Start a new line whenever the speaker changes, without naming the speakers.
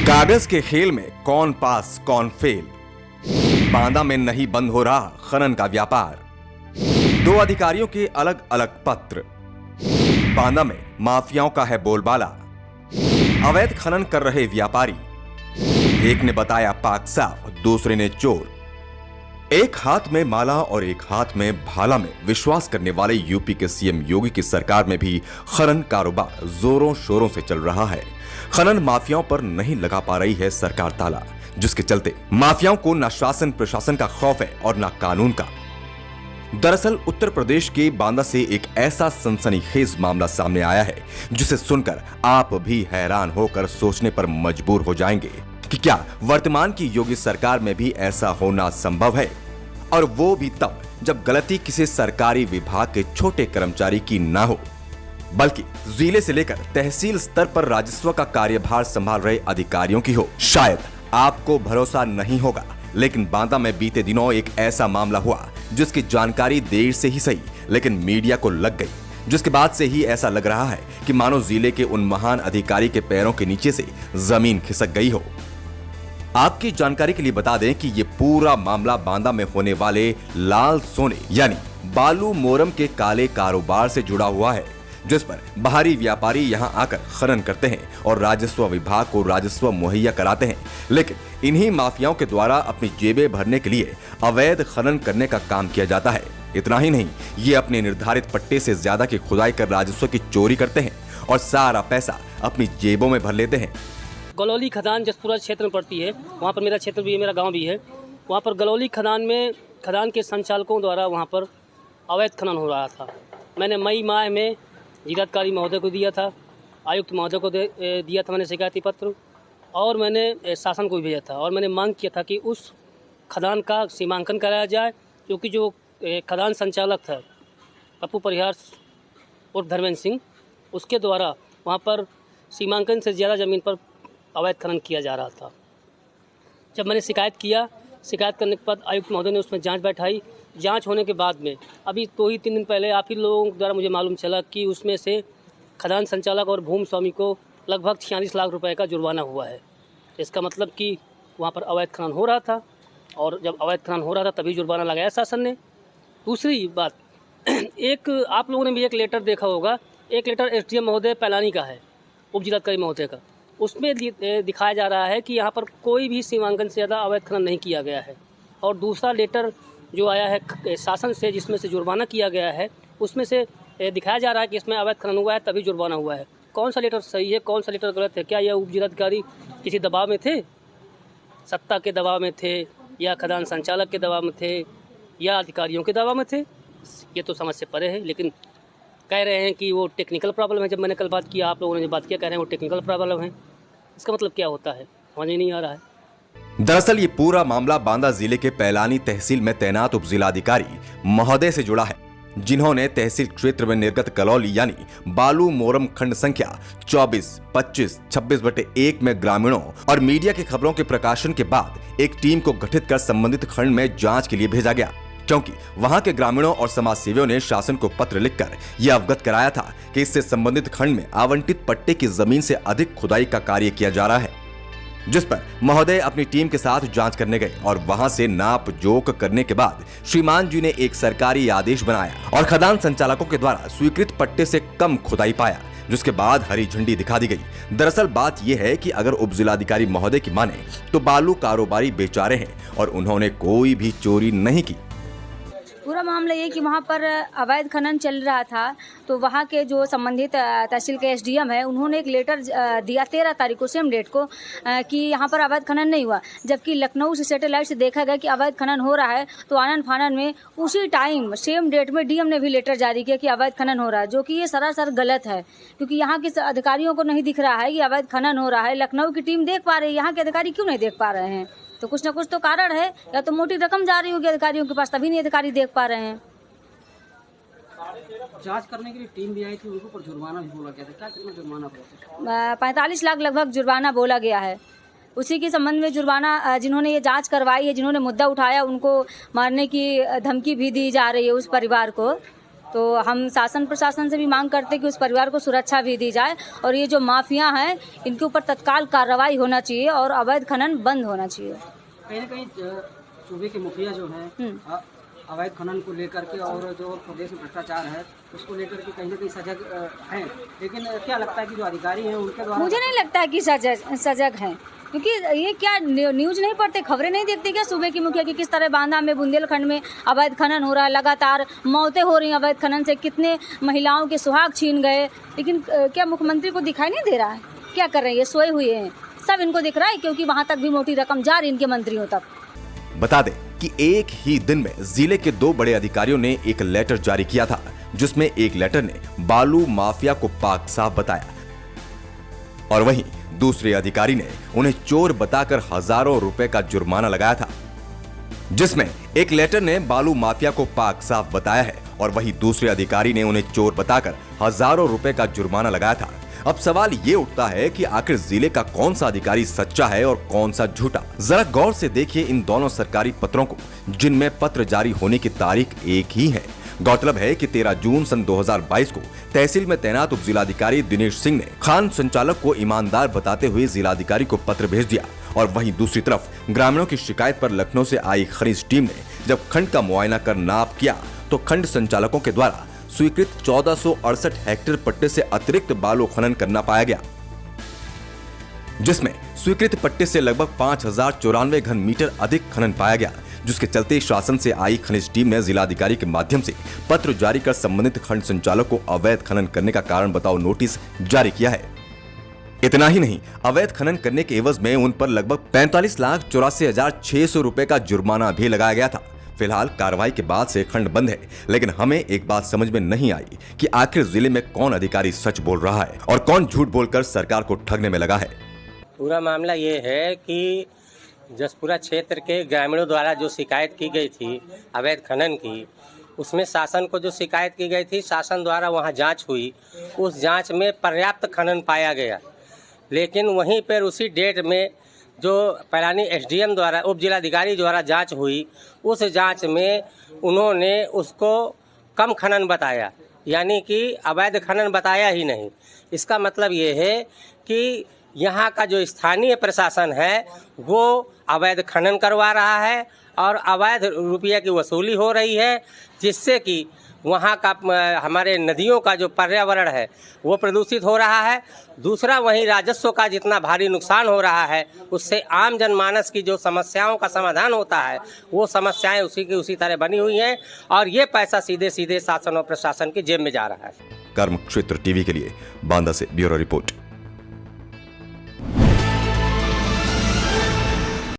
कागज के खेल में कौन पास कौन फेल। बांदा में नहीं बंद हो रहा खनन का व्यापार। दो अधिकारियों के अलग अलग पत्र। बांदा में माफियाओं का है बोलबाला। अवैध खनन कर रहे व्यापारी, एक ने बताया पाक साफ, दूसरे ने चोर। एक हाथ में माला और एक हाथ में भाला में विश्वास करने वाले यूपी के सीएम योगी की सरकार में भी खनन कारोबार जोरों शोरों से चल रहा है। खनन माफियाओं पर नहीं लगा पा रही है सरकार ताला, जिसके चलते माफियाओं को न शासन प्रशासन का खौफ है और न कानून का। दरअसल उत्तर प्रदेश के बांदा से एक ऐसा सनसनीखेज मामला सामने आया है जिसे सुनकर आप भी हैरान होकर सोचने पर मजबूर हो जाएंगे कि क्या वर्तमान की योगी सरकार में भी ऐसा होना संभव है, और वो भी तब जब गलती किसी सरकारी विभाग के छोटे कर्मचारी की ना हो, बल्कि जिले से लेकर तहसील स्तर पर राजस्व का कार्यभार संभाल रहे अधिकारियों की हो। शायद आपको भरोसा नहीं होगा, लेकिन बांदा में बीते दिनों एक ऐसा मामला हुआ जिसकी जानकारी देर से ही सही लेकिन मीडिया को लग गई, जिसके बाद से ही ऐसा लग रहा है कि मानो जिले के उन महान अधिकारी के पैरों के नीचे से जमीन खिसक गई हो। आपकी जानकारी के लिए बता दें कि ये पूरा मामला बांदा में होने वाले लाल सोने यानी बालू मोरम के काले कारोबार से जुड़ा हुआ है, जिस पर बाहरी व्यापारी यहां आकर खनन करते हैं और राजस्व विभाग को राजस्व मुहैया कराते हैं। लेकिन इन्हीं माफियाओं के द्वारा अपनी जेबें भरने के लिए अवैध खनन करने का काम किया जाता है। इतना ही नहीं, ये अपने निर्धारित पट्टे से ज्यादा की खुदाई कर राजस्व की चोरी करते हैं और सारा पैसा अपनी जेबों में भर लेते हैं।
गलौली खदान जसपुरा क्षेत्र में पड़ती है, वहाँ पर मेरा क्षेत्र भी है, मेरा गांव भी है। वहाँ पर गलौली खदान में खदान के संचालकों द्वारा वहाँ पर अवैध खनन हो रहा था। मैंने मई माह में जिलाधिकारी महोदय को दिया था, आयुक्त महोदय को दिया था मैंने शिकायती पत्र, और मैंने शासन को भी भेजा था। और मैंने मांग किया था कि उस खदान का सीमांकन कराया जाए, क्योंकि जो खदान संचालक था पप्पू परिहार उर्फ धर्मेंद्र सिंह, उसके द्वारा वहाँ पर सीमांकन से ज़्यादा ज़मीन पर अवैध खनन किया जा रहा था। जब मैंने शिकायत करने के बाद आयुक्त महोदय ने उसमें जांच बैठाई। जांच होने के बाद में अभी 2-3 दिन पहले आप ही लोगों द्वारा मुझे मालूम चला कि उसमें से खदान संचालक और भूमि स्वामी को लगभग 46 लाख रुपए का जुर्माना हुआ है। इसका मतलब कि वहाँ पर अवैध खनन हो रहा था, और जब अवैध खनन हो रहा था तभी जुर्माना लगाया शासन ने। दूसरी बात, एक आप लोगों ने भी एक लेटर देखा होगा, एक लेटर SDM महोदय पैलानी का है, उप जिलाधिकारी महोदय का। उसमें दिखाया जा रहा है कि यहाँ पर कोई भी सीमांकन से ज़्यादा अवैध खनन नहीं किया गया है। और दूसरा लेटर जो आया है शासन से, जिसमें से जुर्माना किया गया है, उसमें से दिखाया जा रहा है कि इसमें अवैध खनन हुआ है तभी जुर्माना हुआ है। कौन सा लेटर सही है, कौन सा लेटर गलत है? क्या यह उप जिलाधिकारी किसी दबाव में थे, सत्ता के दबाव में थे, या खदान संचालक के दबाव में थे, या अधिकारियों के दबाव में थे? ये तो समझ से परे है। लेकिन कह रहे हैं कि वो टेक्निकल प्रॉब्लम है। जब मैंने कल बात किया, आप लोगों ने बात किया, कह रहे हैं वो टेक्निकल प्रॉब्लम है। इसका मतलब क्या होता है, समझ ही नहीं आ रहा है।
दरअसल ये पूरा मामला बांदा जिले के पैलानी तहसील में तैनात उप जिलाधिकारी महोदय से जुड़ा है, जिन्होंने तहसील क्षेत्र में निर्गत गलौली यानी बालू मोरम खंड संख्या 24, 25, 26/1 में ग्रामीणों और मीडिया की खबरों के प्रकाशन के बाद एक टीम को गठित कर संबंधित खंड में जांच के लिए भेजा गया, क्योंकि वहां के ग्रामीणों और समाज सेवियों ने शासन को पत्र लिखकर यह अवगत कराया था कि इससे संबंधित खंड में आवंटित पट्टे की जमीन से अधिक खुदाई का कार्य किया जा रहा है, जिस पर महोदय अपनी टीम के साथ जांच करने गए और वहां से नाप जोक करने के बाद श्रीमान जी ने एक सरकारी आदेश बनाया और खदान संचालकों के द्वारा स्वीकृत पट्टे से कम खुदाई पाया, जिसके बाद हरी झंडी दिखा दी गई। दरअसल बात यह है कि अगर उप जिलाधिकारी महोदय की माने तो बालू कारोबारी बेचारे हैं और उन्होंने कोई भी चोरी नहीं की।
पूरा मामला ये कि वहाँ पर अवैध खनन चल रहा था, तो वहाँ के जो संबंधित तहसील के SDM है, उन्होंने एक लेटर दिया 13 तारीख को, सेम डेट को, कि यहाँ पर अवैध खनन नहीं हुआ। जबकि लखनऊ से सैटेलाइट से देखा गया कि अवैध खनन हो रहा है, तो आनन फानन में उसी टाइम सेम डेट में DM ने भी लेटर जारी किया कि अवैध खनन हो रहा है, जो कि ये सरासर गलत है, क्योंकि यहाँ के अधिकारियों को नहीं दिख रहा है कि अवैध खनन हो रहा है। लखनऊ की टीम देख पा रही है, यहाँ के अधिकारी क्यों नहीं देख पा रहे हैं? तो कुछ ना कुछ तो कारण है, या तो मोटी रकम जा रही होगी अधिकारियों के पास, तभी नहीं अधिकारी देख पा रहे हैं।
जांच करने के लिए टीम भी आई थी, उनको पर जुर्माना भी बोला गया था। क्या कितना जुर्माना बोला?
45 लाख लगभग जुर्माना बोला गया है। उसी के संबंध में जुर्माना, जिन्होंने ये जांच करवाई है, जिन्होंने मुद्दा उठाया, उनको मारने की धमकी भी दी जा रही है उस परिवार को। तो हम शासन प्रशासन से भी मांग करते हैं कि उस परिवार को सुरक्षा भी दी जाए और ये जो माफिया हैं इनके ऊपर तत्काल कार्रवाई होना चाहिए और अवैध खनन बंद होना चाहिए।
कहीं ना कहीं सूबे के मुखिया जो हैं अवैध खनन को लेकर के और जो प्रदेश में भ्रष्टाचार है उसको लेकर के कहीं ना कहीं सजग हैं, लेकिन क्या लगता है कि जो अधिकारी हैं उनके द्वारा?
मुझे नहीं लगता है कि सजग हैं, क्योंकि ये क्या न्यूज़ नहीं पढ़ते, खबरें नहीं देखते क्या सूबे की मुखिया की किस तरह बांदा में बुंदेलखंड में अवैध खनन हो रहा है, लगातार मौतें हो रही हैं अवैध खनन से, कितने महिलाओं के सुहाग छीन गए, लेकिन क्या मुख्यमंत्री को दिखाई नहीं दे रहा है? क्या कर रहे हैं, ये सोए हुए हैं, सब इनको दिख रहा है क्योंकि वहाँ तक भी मोटी रकम जा रही इनके मंत्रियों तक।
बता दें कि एक ही दिन में जिले के 2 बड़े अधिकारियों ने एक लेटर जारी किया था, जिसमें एक लेटर ने बालू माफिया को पाक साफ बताया और वहीं दूसरे अधिकारी ने उन्हें चोर बताकर हजारों रुपए का जुर्माना लगाया था। जिसमें एक लेटर ने बालू माफिया को पाक साफ बताया है और वहीं दूसरे अधिकारी ने उन्हें चोर बताकर हजारों रुपए का जुर्माना लगाया था। अब सवाल ये उठता है कि आखिर जिले का कौन सा अधिकारी सच्चा है और कौन सा झूठा। जरा गौर से देखिए इन दोनों सरकारी पत्रों को, जिनमें पत्र जारी होने की तारीख एक ही है। गौरतलब है कि 13 जून सन 2022 को तहसील में तैनात उप जिलाधिकारी दिनेश सिंह ने खान संचालक को ईमानदार बताते हुए जिलाधिकारी को पत्र भेज दिया और वहीं दूसरी तरफ ग्रामीणों की शिकायत पर लखनऊ से आई खनिज टीम ने जब खंड का मुआयना कर नाप किया तो खंड संचालकों के द्वारा स्वीकृत 1468 हेक्टेयर पट्टे से अतिरिक्त बालू खनन करना पाया गया, जिसमें स्वीकृत पट्टे से लगभग 5094 घन मीटर अधिक खनन पाया गया, जिसके चलते शासन से आई खनिज टीम ने जिलाधिकारी के माध्यम से पत्र जारी कर संबंधित खंड संचालक को अवैध खनन करने का कारण बताओ नोटिस जारी किया है। इतना ही नहीं, अवैध खनन करने के एवज में उन पर लगभग 45,84,600 रुपए का जुर्माना भी लगाया गया था। फिलहाल कार्रवाई के बाद से खंड बंद है, लेकिन हमें एक बात समझ में नहीं आई कि आखिर जिले में कौन अधिकारी सच बोल रहा है और कौन झूठ बोलकर सरकार को ठगने में लगा है।
पूरा मामला ये है कि जसपुरा क्षेत्र के ग्रामीणों द्वारा जो शिकायत की गई थी अवैध खनन की, उसमें शासन को जो शिकायत की गई थी, शासन द्वारा वहां जांच हुई, उस जांच में पर्याप्त खनन पाया गया। लेकिन वहीं पर उसी डेट में जो पैलानी एसडीएम द्वारा उप जिलाधिकारी द्वारा जांच हुई, उस जांच में उन्होंने उसको कम खनन बताया, यानी कि अवैध खनन बताया ही नहीं। इसका मतलब ये है कि यहाँ का जो स्थानीय प्रशासन है वो अवैध खनन करवा रहा है और अवैध रुपये की वसूली हो रही है, जिससे कि वहाँ का हमारे नदियों का जो पर्यावरण है वो प्रदूषित हो रहा है। दूसरा, वहीं राजस्व का जितना भारी नुकसान हो रहा है, उससे आम जनमानस की जो समस्याओं का समाधान होता है वो समस्याएं उसी की उसी तरह बनी हुई हैं और ये पैसा सीधे सीधे शासन और प्रशासन की जेब में जा रहा है।
कर्म क्षेत्र टीवी के लिए बांदा से ब्यूरो रिपोर्ट।